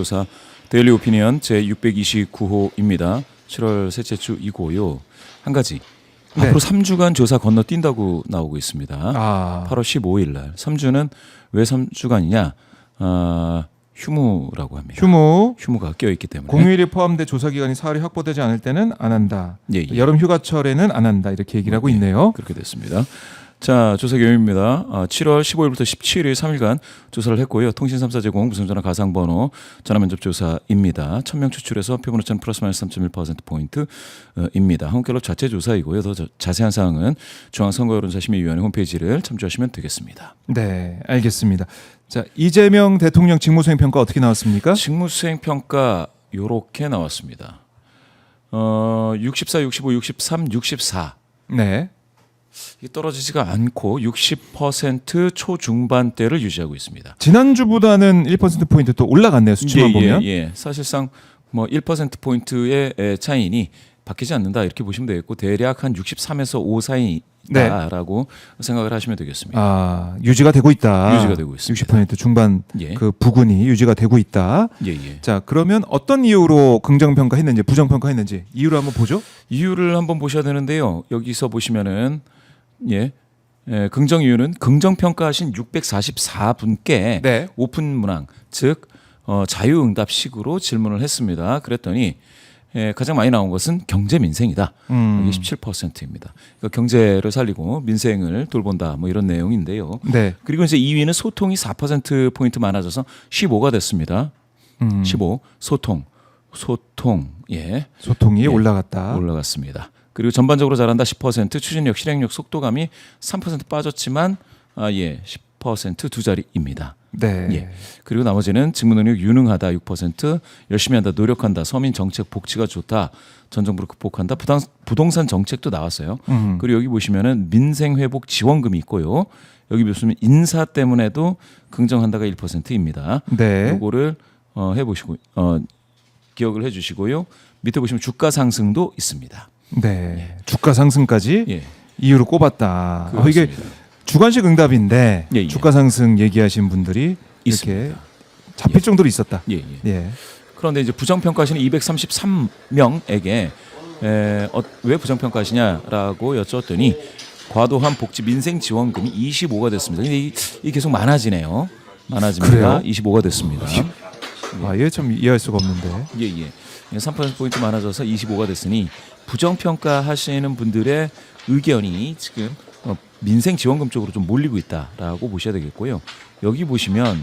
조사 데일리 오피니언 제 629호입니다. 7월 셋째 주이고요. 한 가지. 네. 앞으로 3주간 조사 건너뛴다고 나오고 있습니다. 8월 15일 날. 3주는 왜 3주간이냐? 휴무라고 합니다. 휴무가 껴있기 때문에. 공휴일이 포함돼 조사 기간이 사흘이 확보되지 않을 때는 안 한다. 예. 여름 휴가철에는 안 한다. 이렇게 얘기를 하고 있네요. 그렇게 됐습니다. 자, 조사 경위입니다. 7월 15일부터 17일 3일간 조사를 했고요. 통신 3사 제공, 무선전화 가상번호, 전화면접 조사입니다. 1000명 추출해서 표본오차는 플러스 마이너스 3.1%포인트입니다. 한국갤럽 자체 조사이고요. 더 자세한 사항은 중앙선거여론자심의위원회 홈페이지를 참조하시면 되겠습니다. 네, 알겠습니다. 자, 이재명 대통령 직무수행 평가 어떻게 나왔습니까? 직무수행 평가 요렇게 나왔습니다. 64, 65, 63, 64. 네. 이게 떨어지지가 않고 60% 초중반대를 유지하고 있습니다. 지난주보다는 1%포인트 또 올라갔네요. 수치만 보면. 예. 사실상 뭐 1%포인트의 차이니 바뀌지 않는다 이렇게 보시면 되겠고 대략 한 63에서 5 사이다라고 생각을 하시면 되겠습니다. 유지가 되고 있다. 유지가 되고 있습니다. 60% 중반 예. 그 부근이 유지가 되고 있다. 예. 자, 그러면 어떤 이유로 긍정평가했는지 부정평가했는지 이유를 한번 보죠. 이유를 한번 보셔야 되는데요. 여기서 보시면은 긍정 이유는 긍정평가하신 644분께 네. 오픈 문항 즉 자유응답식으로 질문을 했습니다. 그랬더니 가장 많이 나온 것은 경제 민생이다. 이게 17%입니다. 그러니까 경제를 살리고 민생을 돌본다 뭐 이런 내용인데요. 네. 그리고 이제 2위는 소통이 4% 포인트 많아져서 15가 됐습니다. 15 소통 예. 소통이 올라갔습니다. 그리고 전반적으로 잘한다 10%, 추진력, 실행력, 속도감이 3% 빠졌지만 10% 두 자리입니다. 네. 예. 그리고 나머지는 직무 능력 유능하다 6%, 열심히 한다, 노력한다, 서민 정책 복지가 좋다, 전 정부를 극복한다, 부동산 정책도 나왔어요. 그리고 여기 보시면은 민생 회복 지원금이 있고요. 여기 보시면 인사 때문에도 긍정한다가 1%입니다. 네. 요거를 해보시고 기억을 해주시고요. 밑에 보시면 주가 상승도 있습니다. 네. 주가 상승까지 이유로 꼽았다. 이게 주관식 응답인데 주가 상승 얘기하신 분들이 있습니다. 이렇게 잡힐 정도로 있었다. 예. 그런데 이제 부정평가하시는 233명에게 왜 부정평가하시냐라고 여쭈었더니 과도한 복지 민생 지원금이 25가 됐습니다. 근데 이게 계속 많아집니다. 그래요? 25가 됐습니다. 얘 참 이해할 수가 없는데. 예. 3%포인트 많아져서 25가 됐으니 부정평가하시는 분들의 의견이 지금 민생 지원금 쪽으로 좀 몰리고 있다라고 보셔야 되겠고요. 여기 보시면은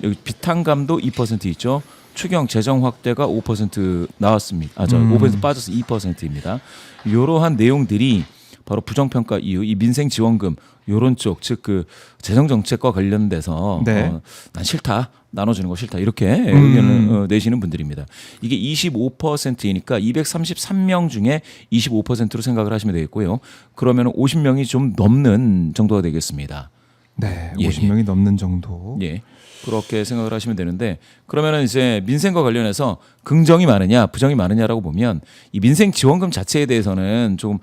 여기 비탄감도 2% 있죠. 추경 재정 확대가 5% 나왔습니다. 5% 빠져서 2%입니다. 이러한 내용들이 바로 부정평가 이유, 이 민생 지원금 요런 쪽, 즉 그 재정 정책과 관련돼서 난 싫다, 나눠주는 거 싫다 이렇게 의견을 내시는 분들입니다. 이게 25%이니까 233명 중에 25%로 생각을 하시면 되겠고요. 그러면 50명이 좀 넘는 정도가 되겠습니다. 네, 50명이 넘는 정도. 예. 그렇게 생각을 하시면 되는데 그러면은 이제 민생과 관련해서 긍정이 많으냐 부정이 많으냐라고 보면 이 민생 지원금 자체에 대해서는 조금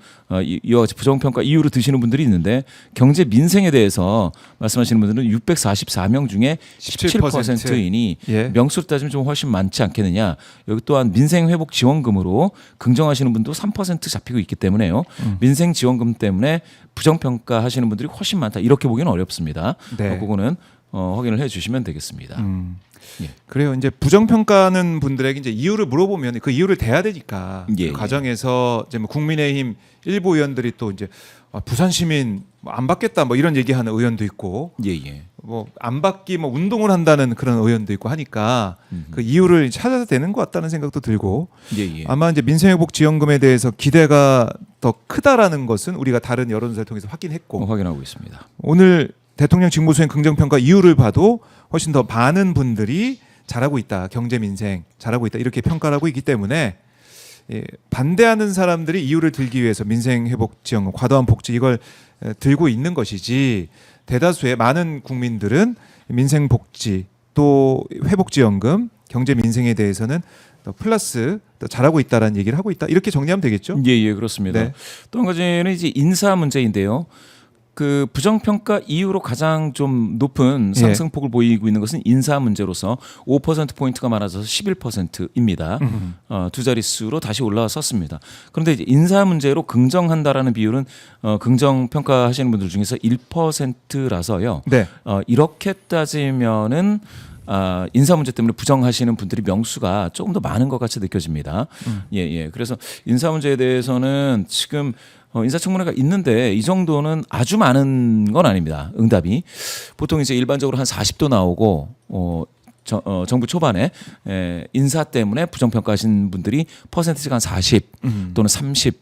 이와 같이 부정평가 이유로 드시는 분들이 있는데 경제 민생에 대해서 말씀하시는 분들은 644명 중에 17%이니 명수로 따지면 좀 훨씬 많지 않겠느냐. 여기 또한 민생 회복 지원금으로 긍정하시는 분도 3% 잡히고 있기 때문에요. 민생 지원금 때문에 부정평가 하시는 분들이 훨씬 많다. 이렇게 보기는 어렵습니다. 그거는 확인을 해주시면 되겠습니다. 그래요. 이제 부정평가하는 분들에게 이제 이유를 물어보면 그 이유를 대야 되니까 그 과정에서 이제 뭐 국민의힘 일부 의원들이 또 이제 부산 시민 안 받겠다 뭐 이런 얘기하는 의원도 있고, 뭐 안 받기 뭐 운동을 한다는 그런 의원도 있고 하니까 그 이유를 찾아야 되는 것 같다는 생각도 들고, 아마 이제 민생회복지원금에 대해서 기대가 더 크다라는 것은 우리가 다른 여론조사를 통해서 확인했고, 확인하고 있습니다. 오늘 대통령 직무수행 긍정평가 이유를 봐도 훨씬 더 많은 분들이 잘하고 있다. 경제 민생 잘하고 있다. 이렇게 평가를 하고 있기 때문에 반대하는 사람들이 이유를 들기 위해서 민생회복지원금, 과도한 복지 이걸 들고 있는 것이지 대다수의 많은 국민들은 민생복지 또 회복지원금, 경제 민생에 대해서는 더 플러스 더 잘하고 있다라는 얘기를 하고 있다. 이렇게 정리하면 되겠죠? 예, 그렇습니다. 또 한 가지는 이제 인사 문제인데요. 그 부정평가 이후로 가장 좀 높은 상승폭을 보이고 있는 것은 인사 문제로서 5%포인트가 많아져서 11%입니다. 두 자릿수로 다시 올라섰습니다. 그런데 이제 인사 문제로 긍정한다라는 비율은 긍정평가하시는 분들 중에서 1%라서요. 네. 이렇게 따지면은 인사 문제 때문에 부정하시는 분들이 명수가 조금 더 많은 것 같이 느껴집니다. 예. 그래서 인사 문제에 대해서는 지금 인사청문회가 있는데 이 정도는 아주 많은 건 아닙니다. 응답이 보통 이제 일반적으로 한 40도 나오고 정부 초반에 인사 때문에 부정평가하신 분들이 퍼센티지가 한 40 또는 30.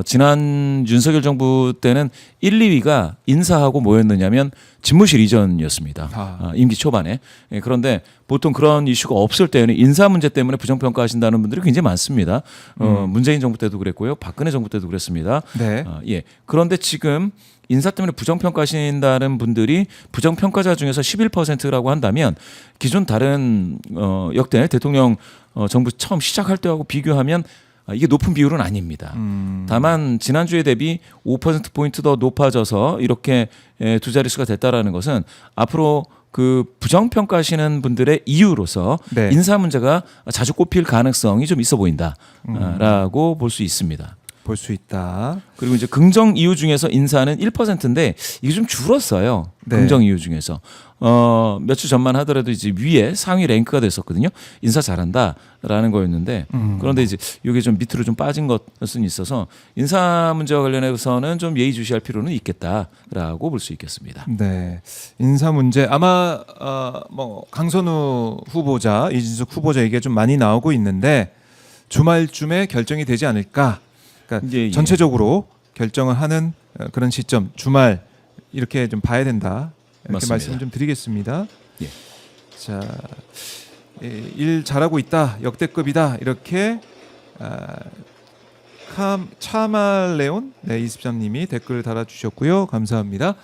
지난 윤석열 정부 때는 1, 2위가 인사하고 뭐였느냐면 집무실 이전이었습니다. 임기 초반에. 그런데 보통 그런 이슈가 없을 때는 인사 문제 때문에 부정평가하신다는 분들이 굉장히 많습니다. 문재인 정부 때도 그랬고요. 박근혜 정부 때도 그랬습니다. 네. 예. 그런데 지금 인사 때문에 부정평가하신다는 분들이 부정평가자 중에서 11%라고 한다면 기존 다른 역대 대통령 정부 처음 시작할 때하고 비교하면 이게 높은 비율은 아닙니다. 다만 지난주에 대비 5%포인트 더 높아져서 이렇게 두 자릿수가 됐다라는 것은 앞으로 그 부정평가하시는 분들의 이유로서 네. 인사 문제가 자주 꼽힐 가능성이 좀 있어 보인다라고 볼 수 있습니다. 볼 수 있다. 그리고 이제 긍정 이유 중에서 인사는 1%인데 이게 좀 줄었어요. 네. 긍정 이유 중에서 몇 주 전만 하더라도 이제 위에 상위 랭크가 됐었거든요. 인사 잘한다라는 거였는데 그런데 이제 이게 좀 밑으로 좀 빠진 것은 있어서 인사 문제와 관련해서는 좀 예의주시할 필요는 있겠다라고 볼 수 있겠습니다. 네, 인사 문제 아마 뭐 강선우 후보자, 이진숙 후보자 얘기가 좀 많이 나오고 있는데 주말쯤에 결정이 되지 않을까. 그러니까 예. 전체적으로 결정을 하는 그런 시점 주말 이렇게 좀 봐야 된다. 이렇게 맞습니다. 말씀 좀 드리겠습니다. 예. 자, 일 잘하고 있다, 역대급이다 이렇게 차말레온 23님이 댓글을 달아주셨고요. 감사합니다.